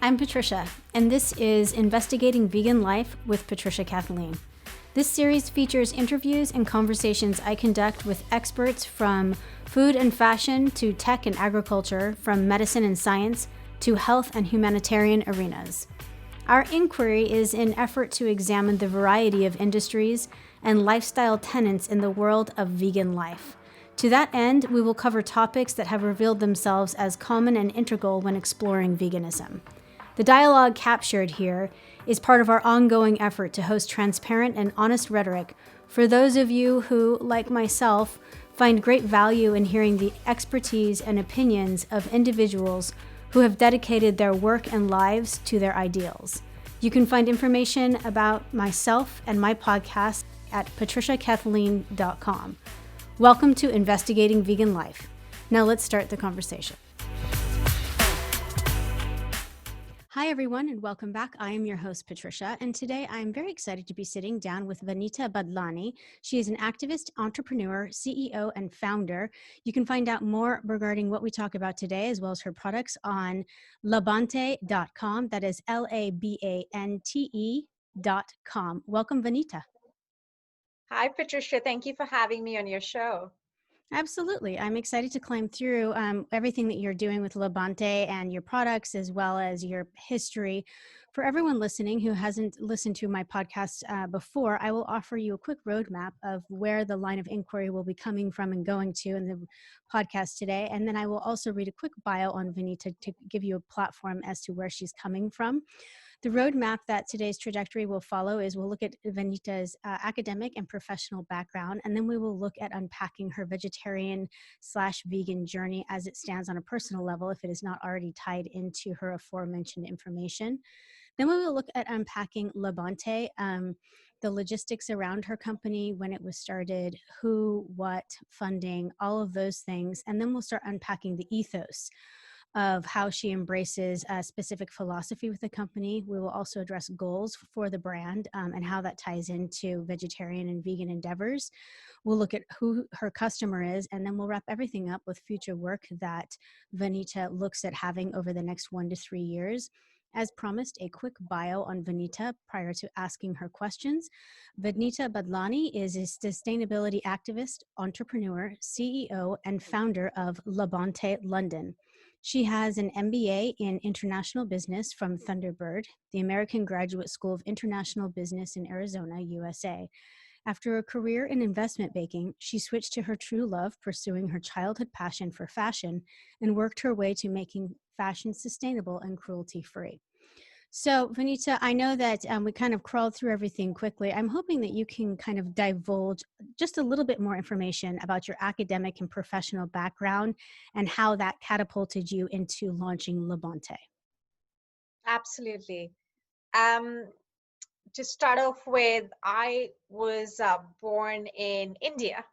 I'm Patricia, and this is Investigating Vegan Life with Patricia Kathleen. This series features interviews and conversations I conduct with experts from food and fashion to tech and agriculture, from medicine and science to health and humanitarian arenas. Our inquiry is an effort to examine the variety of industries and lifestyle tenets in the world of vegan life. To that end, we will cover topics that have revealed themselves as common and integral when exploring veganism. The dialogue captured here is part of our ongoing effort to host transparent and honest rhetoric for those of you who, like myself, find great value in hearing the expertise and opinions of individuals who have dedicated their work and lives to their ideals. You can find information about myself and my podcast at patriciakathleen.com. Welcome to Investigating Vegan Life. Now let's start the conversation. Hi, everyone, and welcome back. I am your host, Patricia, and today I'm very excited to be sitting down with Vanita Badlani. She is an activist, entrepreneur, CEO, and founder. You can find out more regarding what we talk about today, as well as her products, on LaBante.com. That is LABANTE.com. Welcome, Vanita. Hi, Patricia. Thank you for having me on your show. Absolutely. I'm excited to climb through everything that you're doing with LaBante and your products, as well as your history. For everyone listening who hasn't listened to my podcast before, I will offer you a quick roadmap of where the line of inquiry will be coming from and going to in the podcast today. And then I will also read a quick bio on Vanita to give you a platform as to where she's coming from. The roadmap that today's trajectory will follow is we'll look at Vanita's academic and professional background, and then we will look at unpacking her vegetarian/vegan journey as it stands on a personal level, if it is not already tied into her aforementioned information. Then we will look at unpacking LaBante, the logistics around her company, when it was started, who, what, funding, all of those things. And then we'll start unpacking the ethos of how she embraces a specific philosophy with the company. We will also address goals for the brand and how that ties into vegetarian and vegan endeavors. We'll look at who her customer is, and then we'll wrap everything up with future work that Vanita looks at having over the next 1 to 3 years. As promised, a quick bio on Vanita prior to asking her questions. Vanita Badlani is a sustainability activist, entrepreneur, CEO, and founder of LaBante London. She has an MBA in International Business from Thunderbird, the American Graduate School of International Business in Arizona, USA. After a career in investment banking, she switched to her true love, pursuing her childhood passion for fashion, and worked her way to making fashion sustainable and cruelty-free. So, Vanita, I know that we kind of crawled through everything quickly. I'm hoping that you can kind of divulge just a little bit more information about your academic and professional background and how that catapulted you into launching LaBante. Absolutely. To start off with, I was born in India.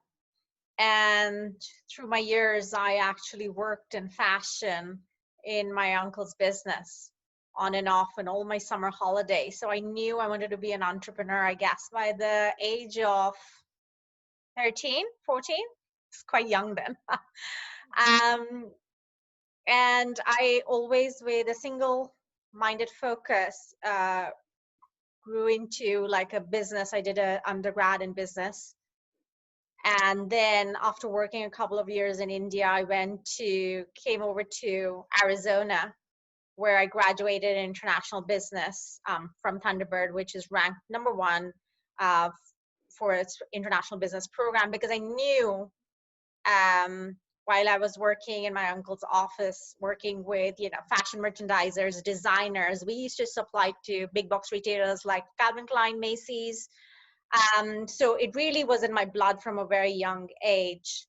And through my years, I actually worked in fashion in my uncle's business on and off in all my summer holidays. So I knew I wanted to be an entrepreneur, I guess, by the age of 13, 14. It's quite young then. And I always, with a single-minded focus, grew into like a business. I did an undergrad in business. And then after working a couple of years in India, I came over to Arizona, where I graduated in international business from Thunderbird, which is ranked number 1 for its international business program, because I knew while I was working in my uncle's office, working with fashion merchandisers, designers, we used to supply to big box retailers like Calvin Klein, Macy's. So it really was in my blood from a very young age.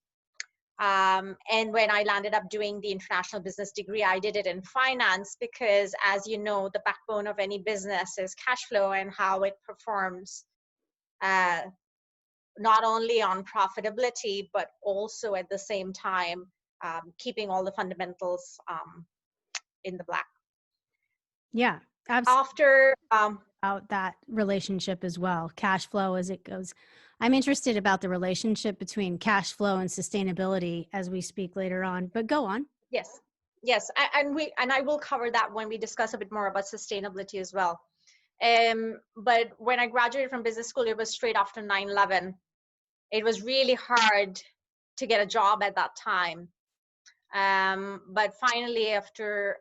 And when I landed up doing the international business degree, I did it in finance because, as you know, the backbone of any business is cash flow and how it performs, not only on profitability, but also at the same time, keeping all the fundamentals in the black. Yeah, absolutely. After About that relationship as well, cash flow as it goes. I'm interested about the relationship between cash flow and sustainability as we speak later on, but go on. Yes. Yes, and I will cover that when we discuss a bit more about sustainability as well. But when I graduated from business school, it was straight after 9/11. It was really hard to get a job at that time. But finally, after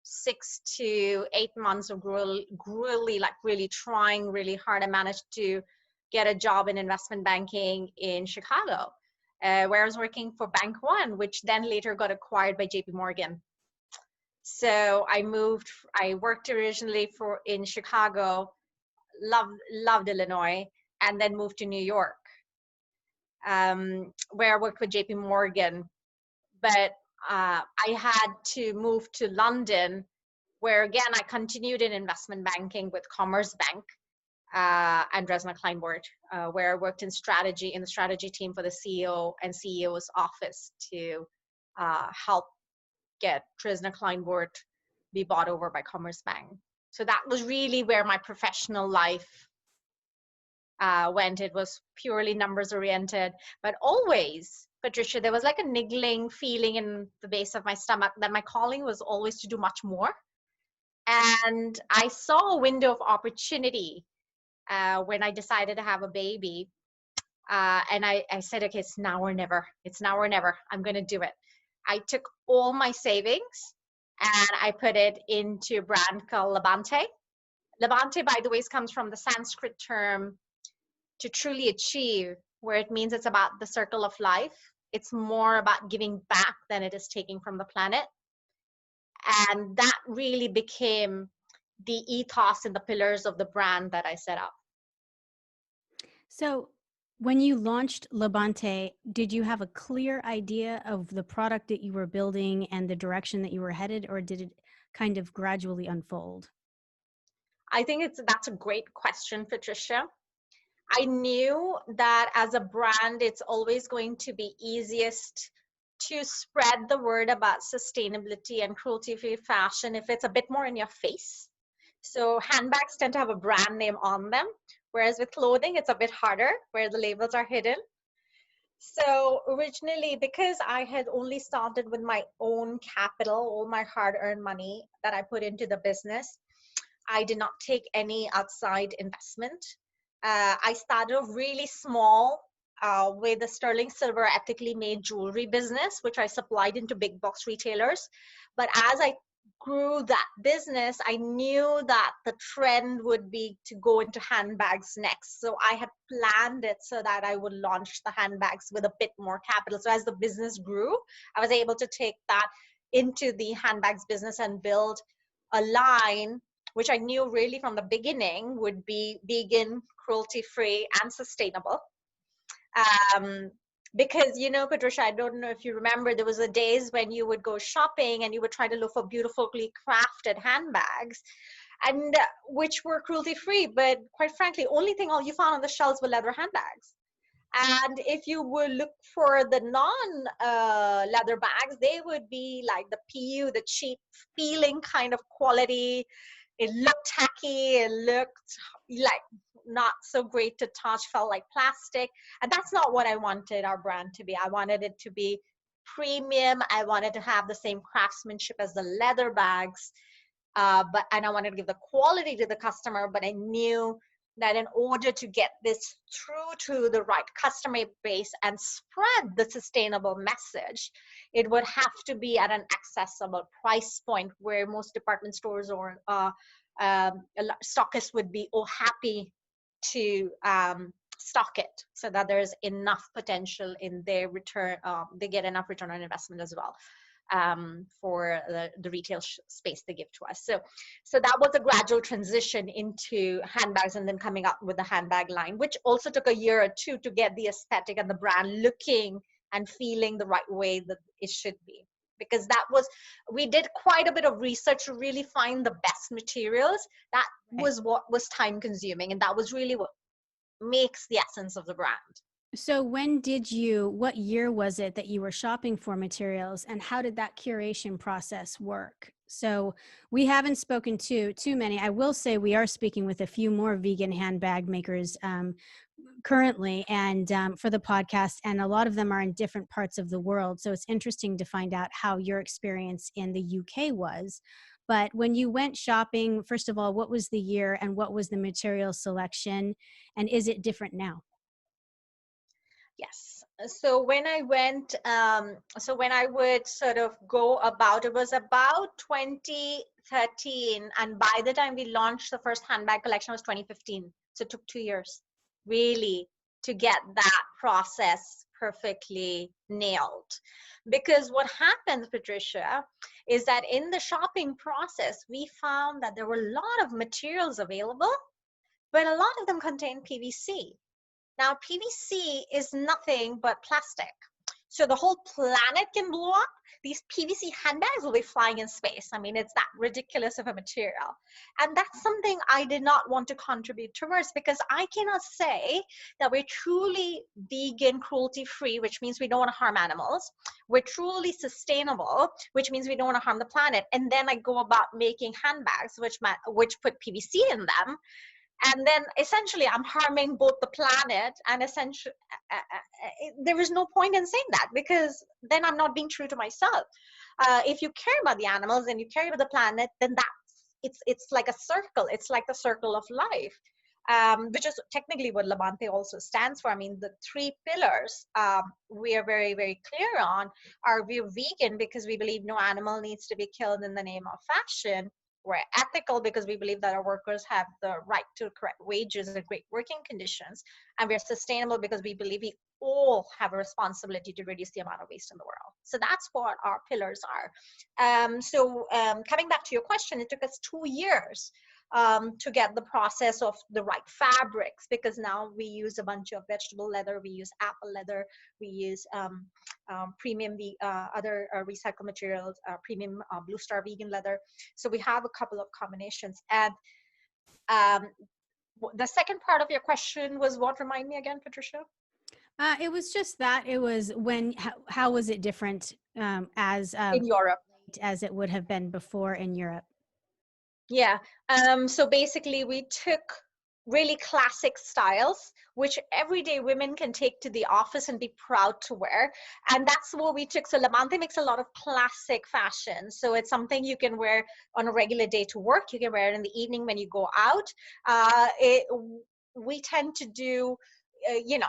6 to 8 months of gruelly, like really trying really hard, I managed to get a job in investment banking in Chicago, where I was working for Bank One, which then later got acquired by JP Morgan. So I worked originally in Chicago, loved Illinois, and then moved to New York, where I worked with JP Morgan. But I had to move to London, where again I continued in investment banking with Commerce Bank and Dresner Kleinbord, where I worked in the strategy team for the CEO and CEO's office to help get Dresner Kleinbord be bought over by Commerce Bank. So that was really where my professional life went. It was purely numbers oriented, but always, Patricia, there was like a niggling feeling in the base of my stomach that my calling was always to do much more. And I saw a window of opportunity when I decided to have a baby. And I said, okay, it's now or never. It's now or never. I'm going to do it. I took all my savings and I put it into a brand called LaBante. LaBante, by the way, comes from the Sanskrit term to truly achieve, where it means it's about the circle of life. It's more about giving back than it is taking from the planet. And that really became the ethos and the pillars of the brand that I set up. So when you launched LaBante, did you have a clear idea of the product that you were building and the direction that you were headed, or did it kind of gradually unfold? I think that's a great question, Patricia. I knew that as a brand, it's always going to be easiest to spread the word about sustainability and cruelty-free fashion if it's a bit more in your face. So handbags tend to have a brand name on them, whereas with clothing, it's a bit harder where the labels are hidden. So originally, because I had only started with my own capital, all my hard-earned money that I put into the business, I did not take any outside investment. I started off really small with a sterling silver ethically made jewelry business, which I supplied into big box retailers. But as I grew that business, I knew that the trend would be to go into handbags next. So I had planned it so that I would launch the handbags with a bit more capital. So as the business grew, I was able to take that into the handbags business and build a line which I knew really from the beginning would be vegan, cruelty-free, and sustainable. Because, Patricia, I don't know if you remember, there was the days when you would go shopping and you would try to look for beautifully crafted handbags, and which were cruelty-free, but quite frankly, only thing all you found on the shelves were leather handbags. And if you would look for the non-leather bags, they would be like the PU, the cheap feeling kind of quality. It looked tacky, it looked like not so great to touch, felt like plastic. And that's not what I wanted our brand to be. I wanted it to be premium. I wanted to have the same craftsmanship as the leather bags, and I wanted to give the quality to the customer, but I knew that in order to get this through to the right customer base and spread the sustainable message, it would have to be at an accessible price point where most department stores or stockists would be happy to stock it, so that there's enough potential in their return. They get enough return on investment as well. For the retail space they give to us. So that was a gradual transition into handbags, and then coming up with the handbag line, which also took a year or two to get the aesthetic and the brand looking and feeling the right way that it should be. Because we did quite a bit of research to really find the best materials. That was what was time consuming, and that was really what makes the essence of the brand. So what year was it that you were shopping for materials, and how did that curation process work? So we haven't spoken to too many. I will say we are speaking with a few more vegan handbag makers currently, and for the podcast, and a lot of them are in different parts of the world. So it's interesting to find out how your experience in the UK was. But when you went shopping, first of all, what was the year and what was the material selection? And is it different now? Yes. So when I went, so when I would sort of go about, it was about 2013. And by the time we launched the first handbag collection was 2015. So it took 2 years really to get that process perfectly nailed. Because what happens, Patricia, is that in the shopping process, we found that there were a lot of materials available, but a lot of them contain PVC. Now, PVC is nothing but plastic. So the whole planet can blow up. These PVC handbags will be flying in space. I mean, it's that ridiculous of a material. And that's something I did not want to contribute towards, because I cannot say that we're truly vegan, cruelty-free, which means we don't want to harm animals. We're truly sustainable, which means we don't want to harm the planet. And then I go about making handbags, which put PVC in them. And then essentially I'm harming both the planet and essentially there is no point in saying that, because then I'm not being true to myself. If you care about the animals and you care about the planet, then it's like a circle. It's like the circle of life, which is technically what LaBante also stands for. I mean, the 3 pillars we are very, very clear on are: we're vegan because we believe no animal needs to be killed in the name of fashion. We're ethical because we believe that our workers have the right to correct wages and great working conditions. And we're sustainable because we believe we all have a responsibility to reduce the amount of waste in the world. So that's what our pillars are. Coming back to your question, it took us 2 years to get the process of the right fabrics, because now we use a bunch of vegetable leather, we use apple leather, we use premium other recycled materials, premium Blue Star vegan leather. So we have a couple of combinations. And the second part of your question was what? Remind me again, Patricia. It was just that it was how was it different In Europe, as it would have been before in Europe? Yeah. So basically we took really classic styles, which everyday women can take to the office and be proud to wear. And that's what we took. So LaBante makes a lot of classic fashion. So it's something you can wear on a regular day to work. You can wear it in the evening when you go out. We tend to do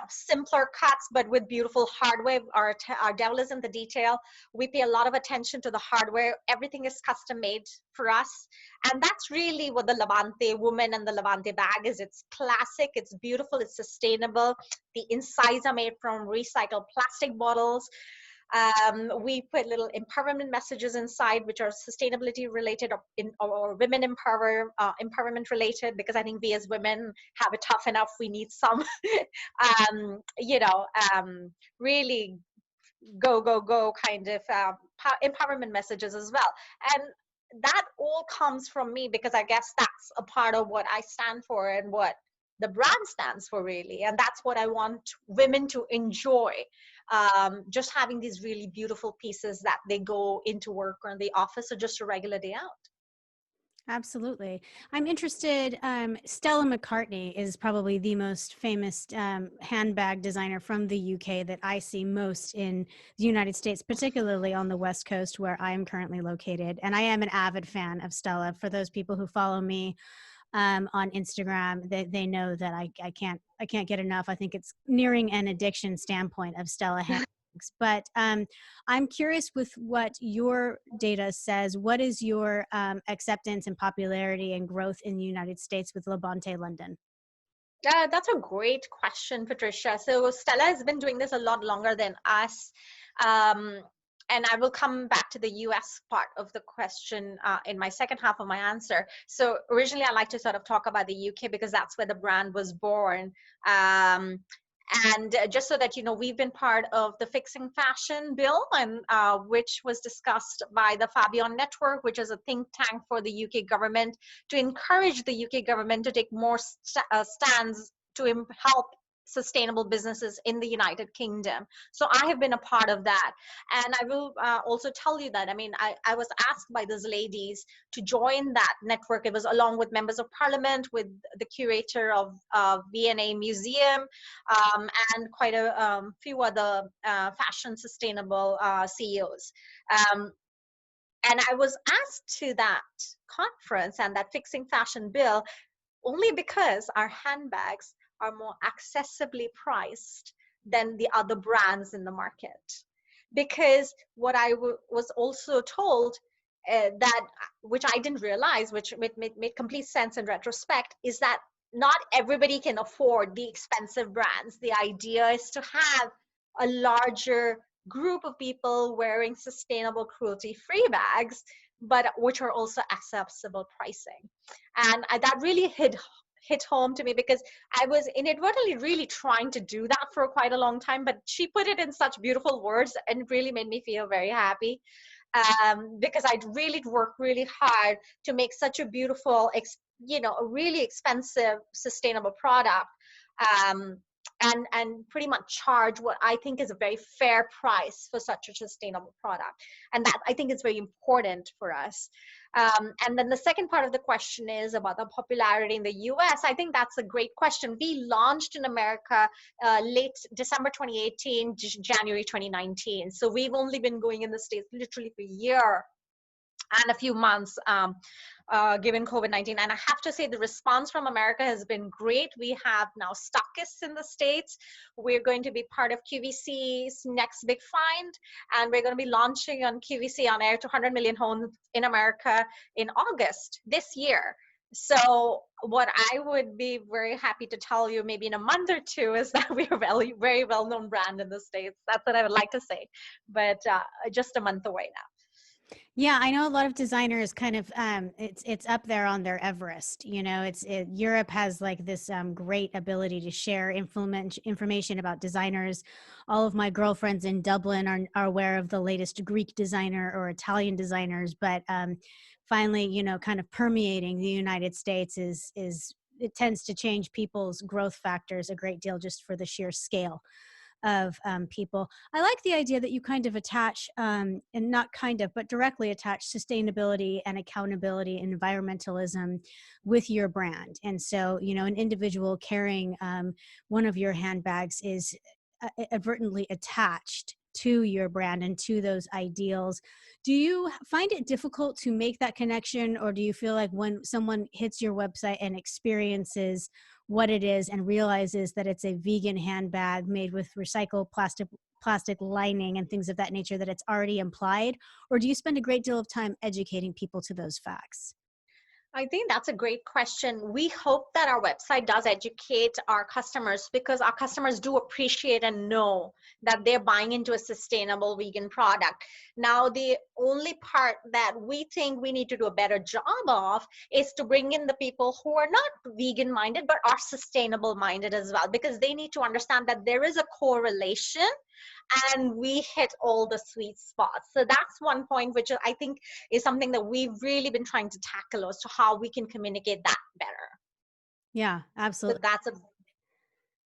simpler cuts, but with beautiful hardware. Our devil is in the detail. We pay a lot of attention to the hardware. Everything is custom made for us. And that's really what the LaBante woman and the LaBante bag is. It's classic, it's beautiful, it's sustainable. The insides are made from recycled plastic bottles. We put little empowerment messages inside, which are sustainability related or women empowerment related, because I think we as women have it tough enough. We need some, really go kind of empowerment messages as well. And that all comes from me, because I guess that's a part of what I stand for and what the brand stands for, really. And that's what I want women to enjoy. Just having these really beautiful pieces that they go into work or in the office or just a regular day out. Absolutely. I'm interested. Stella McCartney is probably the most famous handbag designer from the UK that I see most in the United States, particularly on the West Coast where I am currently located. And I am an avid fan of Stella. For those people who follow me on Instagram, they know that I can't get enough. I think it's nearing an addiction standpoint of Stella handbags. But I'm curious with what your data says. What is your acceptance and popularity and growth in the United States with LaBante London? That's a great question, Patricia. So Stella has been doing this a lot longer than us. And I will come back to the US part of the question in my second half of my answer. So originally I like to sort of talk about the UK because that's where the brand was born. And just so that you know, we've been part of the Fixing Fashion bill, and which was discussed by the Fabian Network, which is a think tank for the UK government, to encourage the UK government to take more stands to help sustainable businesses in the United Kingdom. So I have been a part of that. And I will also tell you that, I mean, I was asked by those ladies to join that network. It was along with members of parliament, with the curator of V&A Museum, and quite a few other fashion sustainable CEOs. And I was asked to that conference and that Fixing Fashion bill only because our handbags are more accessibly priced than the other brands in the market. Because what I was also told, that, which I didn't realize, which made complete sense in retrospect, is that not everybody can afford the expensive brands. The idea is to have a larger group of people wearing sustainable, cruelty-free bags, but which are also accessible pricing. And that really hit home to me, because I was inadvertently really trying to do that for quite a long time, but she put it in such beautiful words and it really made me feel very happy, because I'd really worked really hard to make such a beautiful, a really expensive, sustainable product, and pretty much charge what I think is a very fair price for such a sustainable product. And that, I think, is very important for us. And then the second part of the question is about the popularity in the US. I think that's a great question. We launched in America late December 2018, January 2019. So we've only been going in the States literally for a year and a few months, given COVID-19. And I have to say the response from America has been great. We have now stockists in the States. We're going to be part of QVC's next big find, and we're going to be launching on QVC on air to 100 million homes in America in August this year. So what I would be very happy to tell you maybe in a month or two is that we're a very well-known brand in the States. That's what I would like to say, but just a month away now. Yeah, I know a lot of designers kind of it's up there on their Everest. Europe has like this great ability to share information about designers. All of my girlfriends in Dublin are aware of the latest Greek designer or Italian designers, but finally, kind of permeating the United States is it tends to change people's growth factors a great deal just for the sheer scale of people. I like the idea that you kind of attach, and not kind of, but directly attach sustainability and accountability and environmentalism with your brand. And so, an individual carrying one of your handbags is advertently attached to your brand and to those ideals. Do you find it difficult to make that connection, or do you feel like when someone hits your website and experiences what it is and realizes that it's a vegan handbag made with recycled plastic lining and things of that nature, that it's already implied? Or do you spend a great deal of time educating people to those facts? I think that's a great question. We hope that our website does educate our customers, because our customers do appreciate and know that they're buying into a sustainable vegan product. Now, the only part that we think we need to do a better job of is to bring in the people who are not vegan minded, but are sustainable minded as well, because they need to understand that there is a correlation and we hit all the sweet spots. So that's one point, which I think is something that we've really been trying to tackle as to how we can communicate that better. Yeah, absolutely. So that's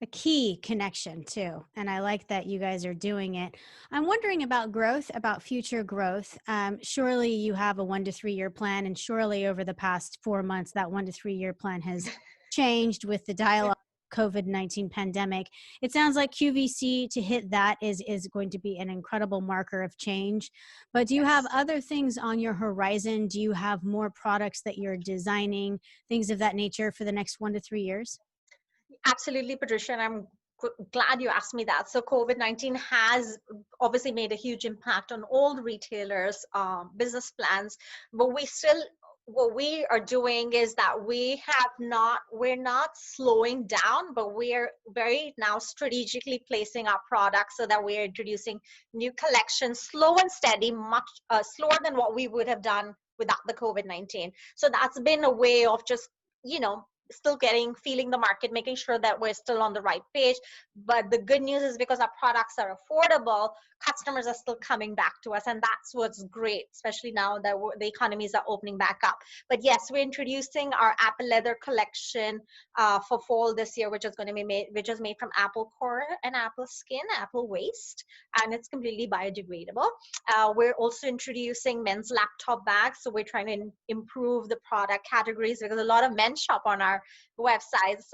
a key connection too. And I like that you guys are doing it. I'm wondering about growth, about future growth. Surely you have a 1 to 3 year plan, and surely over the past 4 months, that 1 to 3 year plan has changed with the dialogue. COVID-19 pandemic. It sounds like QVC, to hit that, is going to be an incredible marker of change. But do you have other things on your horizon? Do you have more products that you're designing, things of that nature for the next 1 to 3 years? Absolutely, Patricia, and I'm glad you asked me that. So COVID-19 has obviously made a huge impact on all the retailers' business plans, but what we are doing is that we're not slowing down, but we're very now strategically placing our products so that we're introducing new collections, slow and steady, much slower than what we would have done without the COVID-19. So that's been a way of just, still feeling the market, making sure that we're still on the right page. But the good news is because our products are affordable, customers are still coming back to us. And that's what's great, especially now that the economies are opening back up. But yes, we're introducing our apple leather collection for fall this year, which is made from apple core and apple skin, apple waste, and it's completely biodegradable. We're also introducing men's laptop bags. So we're trying to improve the product categories because a lot of men shop on our websites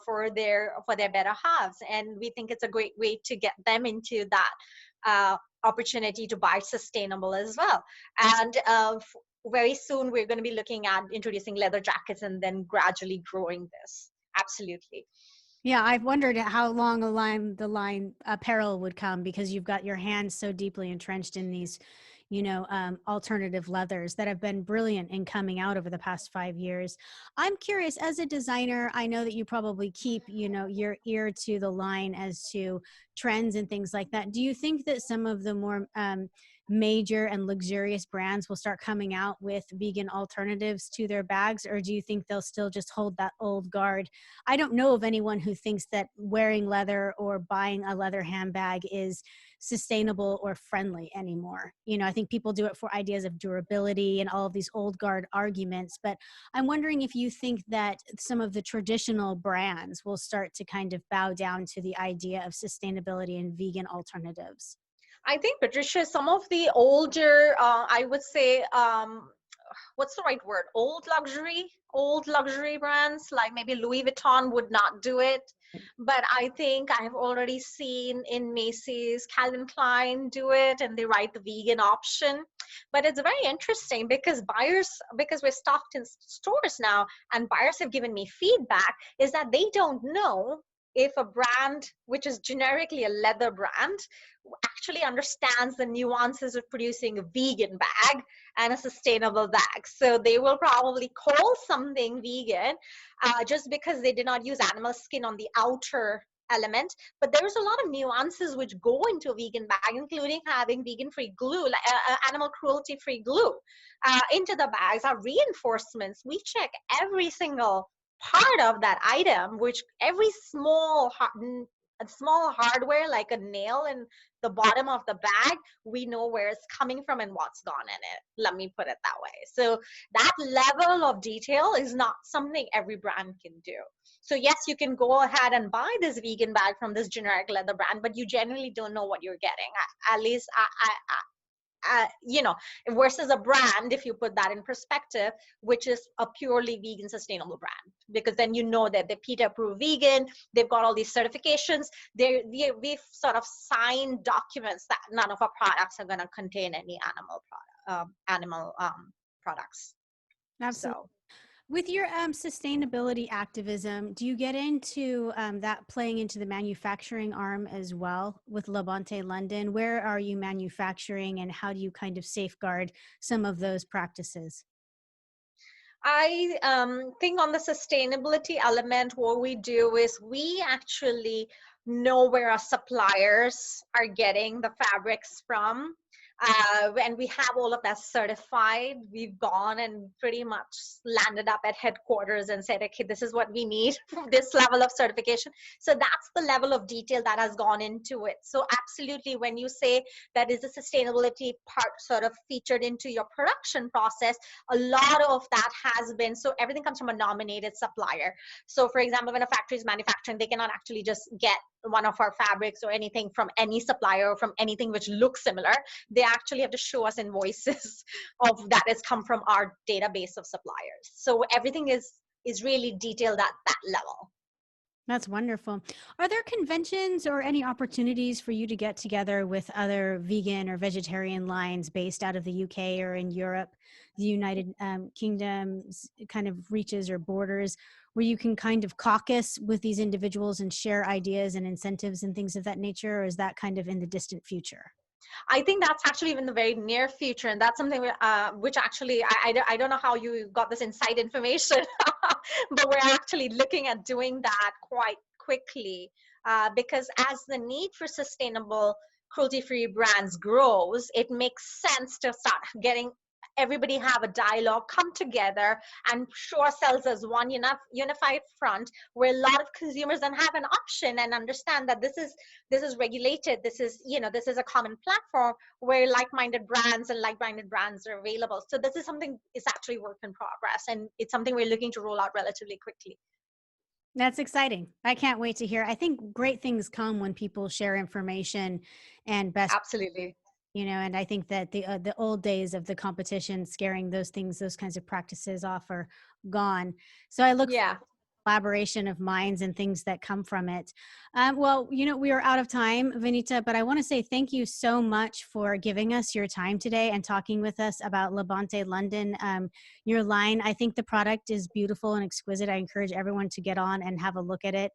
for their better halves. And we think it's a great way to get them into that opportunity to buy sustainable as well. And very soon we're going to be looking at introducing leather jackets and then gradually growing this. Absolutely. Yeah, I've wondered how long the line apparel would come, because you've got your hands so deeply entrenched in these, alternative leathers that have been brilliant in coming out over the past 5 years. I'm curious, as a designer, I know that you probably keep, your ear to the line as to trends and things like that. Do you think that some of the more major and luxurious brands will start coming out with vegan alternatives to their bags, or do you think they'll still just hold that old guard? I don't know of anyone who thinks that wearing leather or buying a leather handbag is sustainable or friendly anymore. I think people do it for ideas of durability and all of these old guard arguments, but I'm wondering if you think that some of the traditional brands will start to kind of bow down to the idea of sustainability and vegan alternatives. I think, Patricia, some of the older, I would say, what's the right word? Old luxury brands, like maybe Louis Vuitton would not do it. But I think I've already seen in Macy's, Calvin Klein do it, and they write the vegan option. But it's very interesting because we're stocked in stores now, and buyers have given me feedback, is that they don't know if a brand, which is generically a leather brand, actually understands the nuances of producing a vegan bag and a sustainable bag. So they will probably call something vegan just because they did not use animal skin on the outer element, but there's a lot of nuances which go into a vegan bag, including having vegan-free glue, animal cruelty-free glue into the bags. Our reinforcements, we check every single part of that item, which every small hardware, like a nail in the bottom of the bag, we know where it's coming from and what's gone in it. Let me put it that way. So that level of detail is not something every brand can do. So yes, you can go ahead and buy this vegan bag from this generic leather brand, but you generally don't know what you're getting. At least versus a brand, if you put that in perspective, which is a purely vegan sustainable brand, because then you know that they're PETA approved vegan, they've got all these certifications, we've sort of signed documents that none of our products are going to contain any animal products. Absolutely. So With your sustainability activism, do you get into that playing into the manufacturing arm as well with LaBante London? Where are you manufacturing, and how do you kind of safeguard some of those practices? I think on the sustainability element, what we do is we actually know where our suppliers are getting the fabrics from. And we have all of that certified. We've gone and pretty much landed up at headquarters and said, okay, this is what we need, this level of certification. So that's the level of detail that has gone into it. So absolutely, when you say that is the sustainability part sort of featured into your production process, a lot of that has been, so everything comes from a nominated supplier. So for example, when a factory is manufacturing, they cannot actually just get one of our fabrics or anything from any supplier or from anything which looks similar. They actually have to show us invoices of that has come from our database of suppliers. So everything is really detailed at that level. That's wonderful. Are there conventions or any opportunities for you to get together with other vegan or vegetarian lines based out of the UK or in Europe, the United Kingdom's kind of reaches or borders, where you can kind of caucus with these individuals and share ideas and incentives and things of that nature? Or is that kind of in the distant future? I think that's actually in the very near future, and that's something which actually I don't know how you got this inside information, but we're actually looking at doing that quite quickly because as the need for sustainable cruelty-free brands grows, it makes sense to start getting everybody have a dialogue, come together and show ourselves as one unified front, where a lot of consumers then have an option and understand that this is regulated, this is, this is a common platform where like-minded brands and like-minded brands are available. So this is something, is actually work in progress, and it's something we're looking to roll out relatively quickly. That's exciting. I can't wait to hear. I think great things come when people share information and best, Absolutely. and I think that the old days of the competition scaring those things, those kinds of practices off, are gone. So I look Yeah. collaboration of minds and things that come from it. Well, we are out of time, Vanita, but I want to say thank you so much for giving us your time today and talking with us about LaBante London. Your line, I think the product is beautiful and exquisite. I encourage everyone to get on and have a look at it.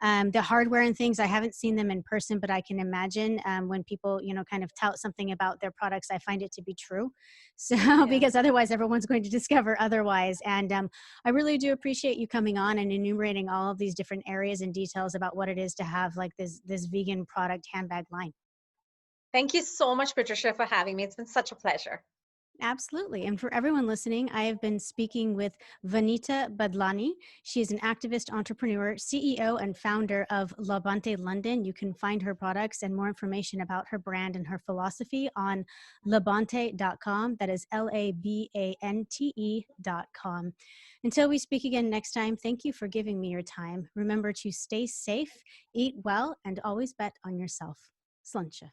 The hardware and things, I haven't seen them in person, but I can imagine when people, kind of tout something about their products, I find it to be true. So, Yeah. because otherwise everyone's going to discover otherwise. And I really do appreciate you coming on and enumerating all of these different areas and details about what it is to have like this vegan product handbag line. Thank you so much, Patricia, for having me. It's been such a pleasure. Absolutely. And for everyone listening, I have been speaking with Vanita Badlani. She is an activist, entrepreneur, CEO, and founder of LaBante London. You can find her products and more information about her brand and her philosophy on labante.com. That is LABANTE.com. Until we speak again next time, thank you for giving me your time. Remember to stay safe, eat well, and always bet on yourself. Sluncha.